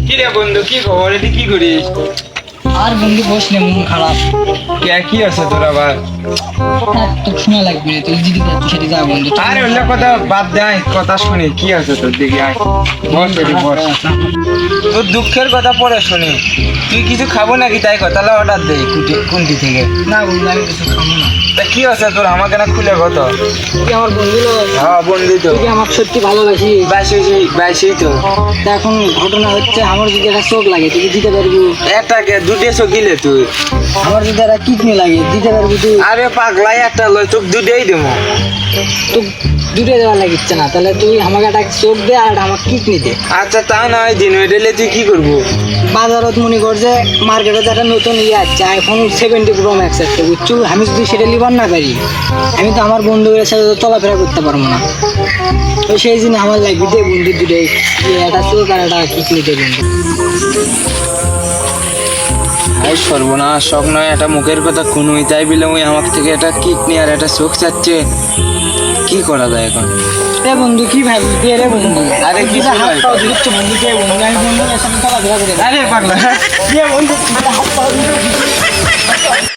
কি রে বন্ধু, কি খবর? এটি কি করিস? আর বন্ধু বস নে, মন খারাপ। কি আছে তোর আবার? তো শোনা লাগবে রে, তুই যদি যাচ্ছিস সেটি যা বন্ধু। আরে অন্য কথা বাদ দে, আয় কথা শুনি। কি আছে তোর দিকে? আয় বস, এটি বস। তোর দুঃখের কথা পরে শুনি। তুই কিছু খাবো নাকি? তাই কথা অর্ডার দে কোনটি থেকে। না বন্ধু, আমি কিছু খাবো না। তা কি আছে তোর? আমাকে না খুলে কত। তুই আমার বন্ধু লো। হ্যাঁ বন্ধু তো। তুই কি আমার সত্যি ভালোবাসি? বাইশই তো। তা এখন ঘটনা হচ্ছে, আমার যদি একটা চোখ লাগে তুই কি দিতে পারবি? একটাকে দুটে চকিলে তুই। আমার যদি একটা কিডনি লাগে দিতে পারবি তুই? আরে পাগলাই, একটা লয় চোখ দুটেই দেবো। তো দুটো দেওয়া লাগিচ্ছে না, তাহলে তুই আমাকে একটা চোখ দে আর আমার কিডনি দে। আচ্ছা তা নয়, দিন হইলে তুই কি করবো? বাজারত মনে কর যে মার্কেটে একটা নতুন আছে আইফোন 70 প্রো ম্যাক্স আছে, বুঝছো? আমি যদি সেটা লিবার না পারি, আমি তো আমার বন্ধুদের সাথে চলাফেরা করতে পারবো না। তো সেই জন্য আমার লাগবে দে বন্ধু দুটোই, একটা চোখ আর একটা কিডনি দে বন্ধু। এই সর্বনাশ, সব নয় একটা মুখের কথা কোনোই, তাই বলে ওই আমার থেকে একটা কিডনি আর একটা চোখ চাচ্ছে। কি করা যায় এখন? রে বন্ধু কি ভাবি দে রে বন্ধু। আরে কিছু হাত নয়। পাও দিচ্ছ বন্ধু, দে বন্ধু, আমি বন্ধুদের সাথে চলাফেরা করে। আরে পাগলা, দে বন্ধু, হাত পাও দিচ্ছ।